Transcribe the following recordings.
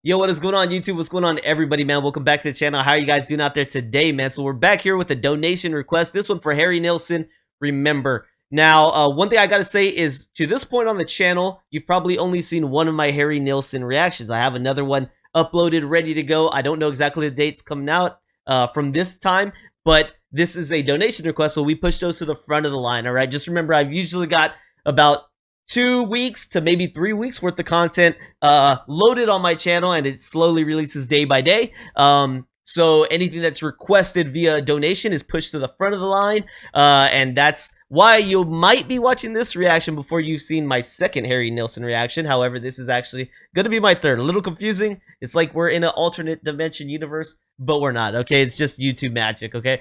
Yo, what is going on, YouTube? What's going on, everybody, man? Welcome back to the channel. How are you guys doing out there today, man? So we're back here with a donation request. This one for Harry Nilsson. Remember. Now, one thing I gotta say is, to this point on the channel, you've probably only seen one of my Harry Nilsson reactions. I have another one uploaded, ready to go. I don't know exactly the dates coming out from this time, but this is a donation request, so we push those to the front of the line, all right? Just remember, I've usually got about 2 weeks to maybe 3 weeks worth of content loaded on my channel, and it slowly releases day by day. So anything that's requested via donation is pushed to the front of the line, and that's why you might be watching this reaction before you've seen my second Harry Nilsson reaction. However, this is actually going to be my third. A little confusing. It's like we're in an alternate dimension universe, but we're not, okay? It's just YouTube magic, okay?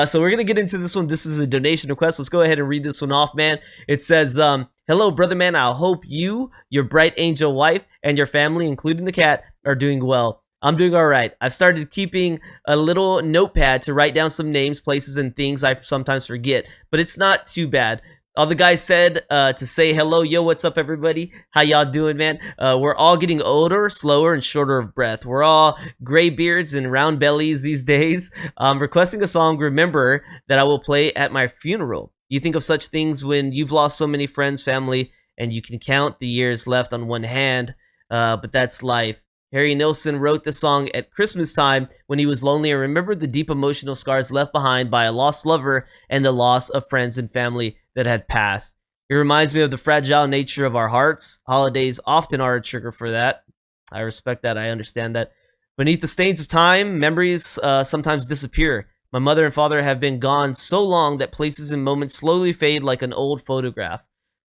So we're going to get into this one. This is a donation request. Let's go ahead and read this one off, man. It says, hello, brother man. I hope you, your bright angel wife, and your family, including the cat, are doing well. I'm doing all right. I've started keeping a little notepad to write down some names, places, and things I sometimes forget, but it's not too bad. All the guys said to say hello. Yo, what's up, everybody? How y'all doing, man? We're all getting older, slower, and shorter of breath. We're all gray beards and round bellies these days. I'm requesting a song, Remember, that I will play at my funeral. You think of such things when you've lost so many friends, family, and you can count the years left on one hand, but that's life. Harry Nilsson wrote the song at Christmas time when he was lonely and remembered the deep emotional scars left behind by a lost lover and the loss of friends and family that had passed. It reminds me of the fragile nature of our hearts. Holidays often are a trigger for that. I respect that. I understand that. Beneath the stains of time, memories sometimes disappear. My mother and father have been gone so long that places and moments slowly fade like an old photograph.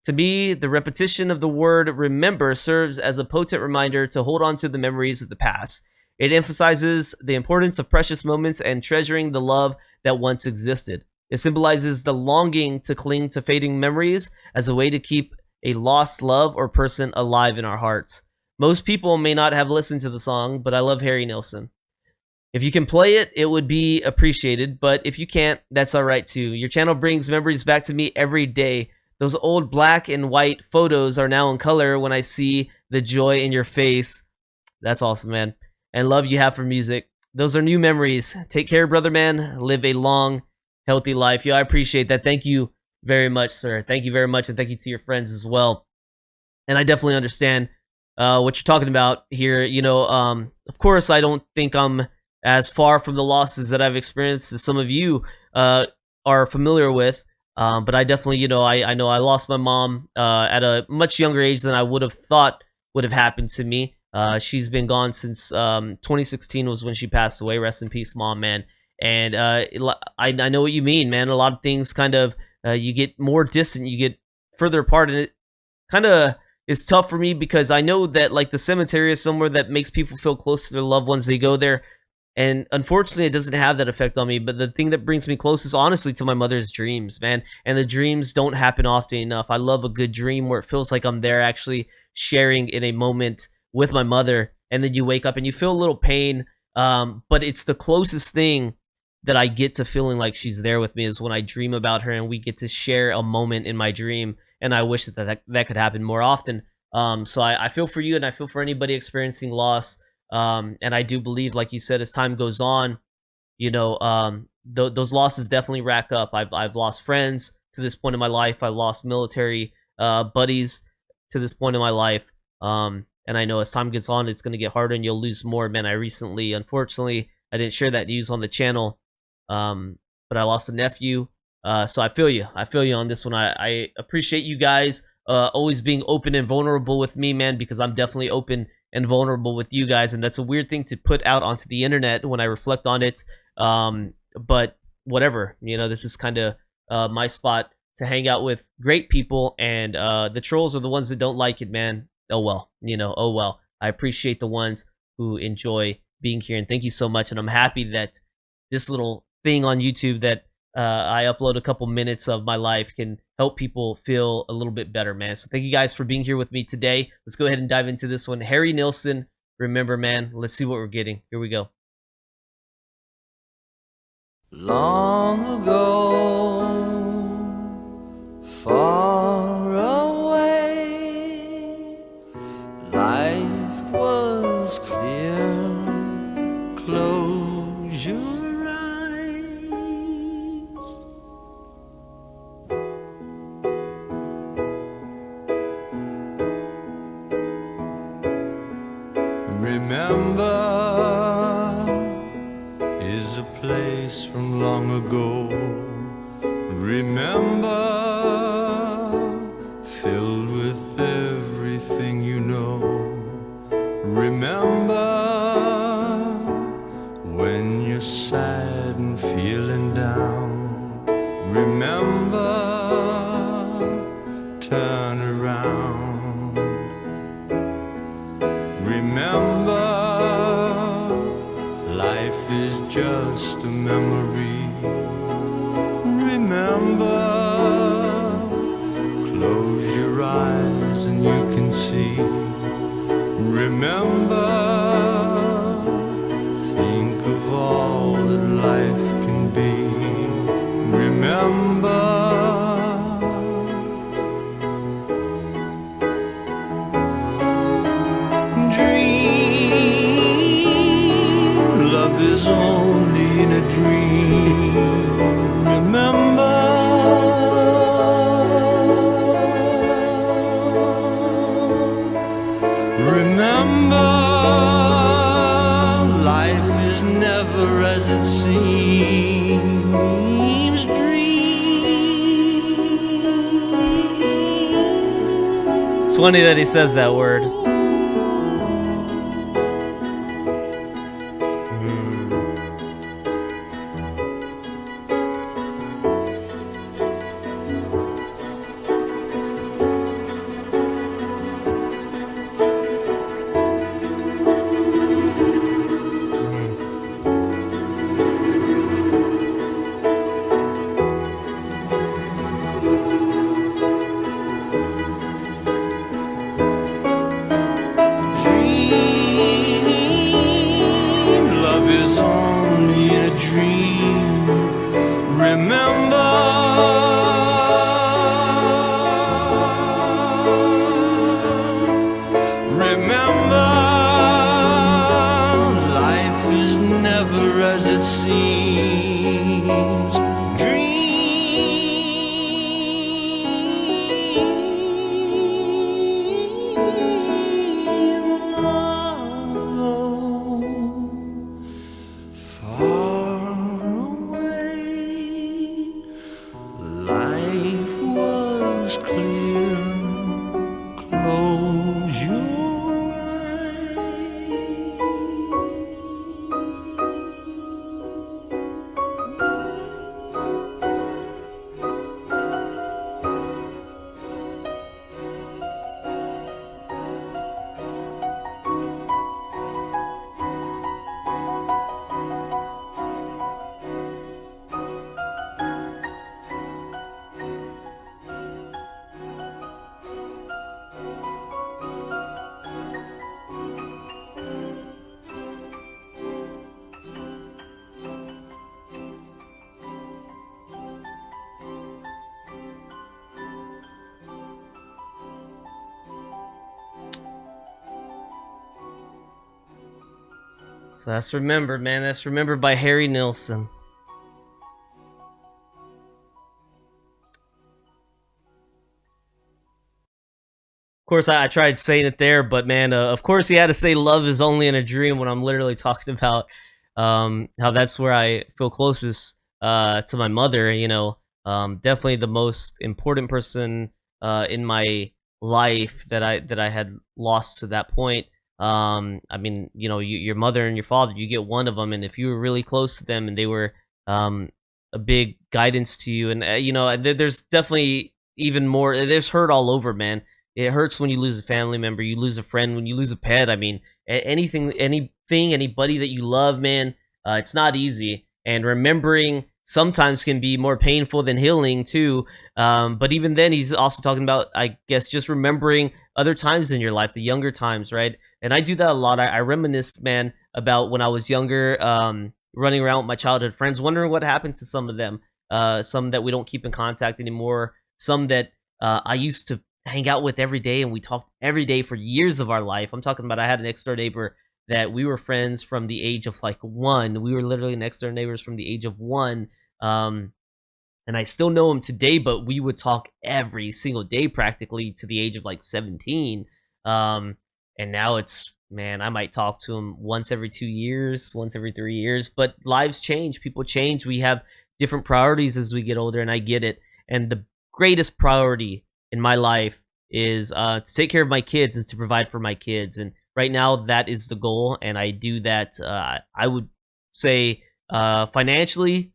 To me, the repetition of the word remember serves as a potent reminder to hold on to the memories of the past. It emphasizes the importance of precious moments and treasuring the love that once existed. It symbolizes the longing to cling to fading memories as a way to keep a lost love or person alive in our hearts. Most people may not have listened to the song, but I love Harry Nilsson. If you can play it, it would be appreciated, but if you can't, that's alright too. Your channel brings memories back to me every day. Those old black and white photos are now in color when I see the joy in your face. That's awesome, man. And love you have for music. Those are new memories. Take care, brother man. Live a long, healthy life. Yo, I appreciate that. Thank you very much, sir. Thank you very much, and thank you to your friends as well. And I definitely understand what you're talking about here. You know, of course, I don't think I'm as far from the losses that I've experienced as some of you are familiar with. But I definitely, you know, I know I lost my mom at a much younger age than I would have thought would have happened to me. She's been gone since 2016 was when she passed away. Rest in peace, mom, man. And I know what you mean, man. A lot of things kind of, you get more distant, you get further apart, and it kind of is tough for me because I know that, like, the cemetery is somewhere that makes people feel close to their loved ones. They go there. And unfortunately, it doesn't have that effect on me. But the thing that brings me closest, honestly, to my mother's dreams, man. And the dreams don't happen often enough. I love a good dream where it feels like I'm there actually sharing in a moment with my mother. And then you wake up and you feel a little pain. But it's the closest thing that I get to feeling like she's there with me is when I dream about her and we get to share a moment in my dream. And I wish that could happen more often. So I feel for you, and I feel for anybody experiencing loss. And I do believe, like you said, as time goes on, you know, those losses definitely rack up. I've lost friends to this point in my life. I lost military buddies to this point in my life. And I know as time gets on, it's going to get harder and you'll lose more. Man, I recently, unfortunately, I didn't share that news on the channel, but I lost a nephew. So I feel you. I feel you on this one. I appreciate you guys always being open and vulnerable with me, man, because I'm definitely open and vulnerable with you guys, and that's a weird thing to put out onto the internet when I reflect on it. But whatever, you know, this is kind of my spot to hang out with great people, and the trolls are the ones that don't like it, man. Oh well, you know, oh well. I appreciate the ones who enjoy being here, and thank you so much. And I'm happy that this little thing on YouTube that I upload a couple minutes of my life can help people feel a little bit better, man. So thank you guys for being here with me today. Let's go ahead and dive into this one. Harry Nilsson, remember, man. Let's see what we're getting. Here we go. Long ago, far away, life was clear. Remember is a place from long ago. Remember, filled with everything you know. Remember, when you're sad and feeling down. Remember, turn around. Remember, life is just a memory. Remember, close your eyes and you can see. Remember, think of all that life can be. Remember, dream, love is only in a dream. Remember, remember, life is never as it seems. Dream. It's funny that he says that word. So that's Remember, man. That's Remember by Harry Nilsson. Of course, I tried saying it there, but man, of course he had to say love is only in a dream when I'm literally talking about how that's where I feel closest to my mother. You know, definitely the most important person in my life that I had lost to that point. I mean, you know, your mother and your father, you get one of them, and if you were really close to them and they were a big guidance to you, and you know, there's definitely even more. There's hurt all over, man. It hurts when you lose a family member, you lose a friend, when you lose a pet. I mean, anything, anybody that you love, man. It's not easy, and remembering sometimes can be more painful than healing too. But even then, he's also talking about, I guess, just remembering other times in your life, the younger times, right? And I do that a lot. I reminisce, man, about when I was younger, running around with my childhood friends, wondering what happened to some of them. Some that we don't keep in contact anymore. Some that I used to hang out with every day, and we talked every day for years of our life. I'm talking about, I had an next door neighbor that we were friends from the age of like 1. We were literally next door neighbors from the age of 1. And I still know him today, but we would talk every single day practically to the age of like 17. And now it's man, I might talk to them once every 2 years, once every 3 years. But lives change, people change. We have different priorities as we get older, and I get it. And the greatest priority in my life is to take care of my kids and to provide for my kids. And right now, that is the goal, and I do that. I would say financially,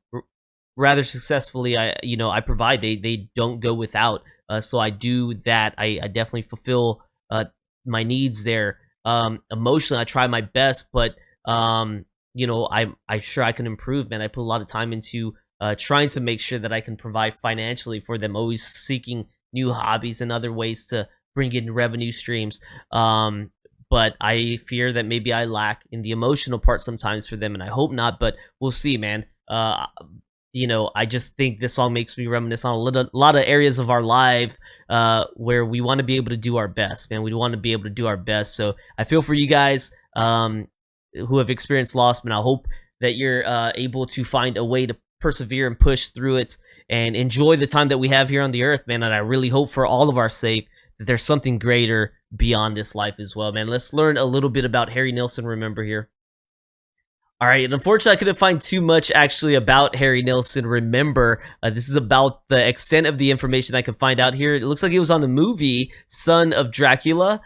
rather successfully. I provide. They don't go without. So I do that. I definitely fulfill my needs there. Emotionally, I try my best, but I sure I can improve, man. I put a lot of time into trying to make sure that I can provide financially for them, always seeking new hobbies and other ways to bring in revenue streams. But I fear that maybe I lack in the emotional part sometimes for them, and I hope not, but we'll see, man. I just think this song makes me reminisce on a lot of areas of our life where we want to be able to do our best, man. We want to be able to do our best. So I feel for you guys who have experienced loss, man. I hope that you're able to find a way to persevere and push through it and enjoy the time that we have here on the earth, man. And I really hope for all of our sake that there's something greater beyond this life as well, man. Let's learn a little bit about Harry Nilsson, remember here. All right, and unfortunately, I couldn't find too much actually about Harry Nilsson. Remember, this is about the extent of the information I could find out here. It looks like it was on the movie Son of Dracula,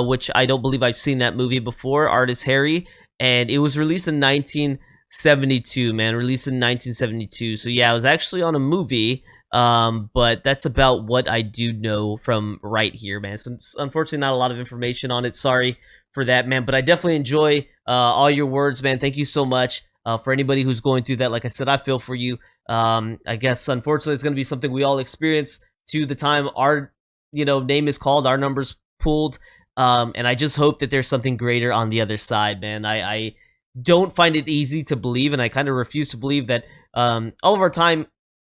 which I don't believe I've seen that movie before. Artist Harry, and it was released in 1972. Man, released in 1972. So yeah, it was actually on a movie. But that's about what I do know from right here, man. So unfortunately, not a lot of information on it. Sorry for that, man. But I definitely enjoy all your words, man. Thank you so much. For anybody who's going through that, like I said, I feel for you. I guess unfortunately, it's going to be something we all experience to the time our name is called, our numbers pulled. And I just hope that there's something greater on the other side, man. I don't find it easy to believe, and I kind of refuse to believe that all of our time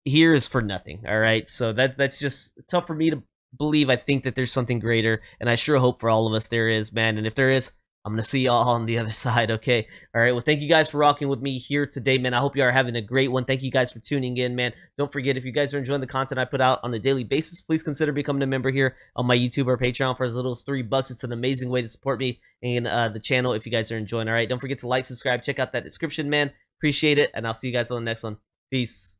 here is for nothing. All right, so that's just tough for me to believe. I think that there's something greater, and I sure hope for all of us there is, man. And if there is, I'm gonna see y'all on the other side. Okay, all right. Well, thank you guys for rocking with me here today, man. I hope you are having a great one. Thank you guys for tuning in, man. Don't forget, if you guys are enjoying the content I put out on a daily basis, please consider becoming a member here on my YouTube or Patreon for as little as $3. It's an amazing way to support me and the channel if you guys are enjoying. All right, don't forget to like, subscribe, check out that description, man. Appreciate it, and I'll see you guys on the next one. Peace.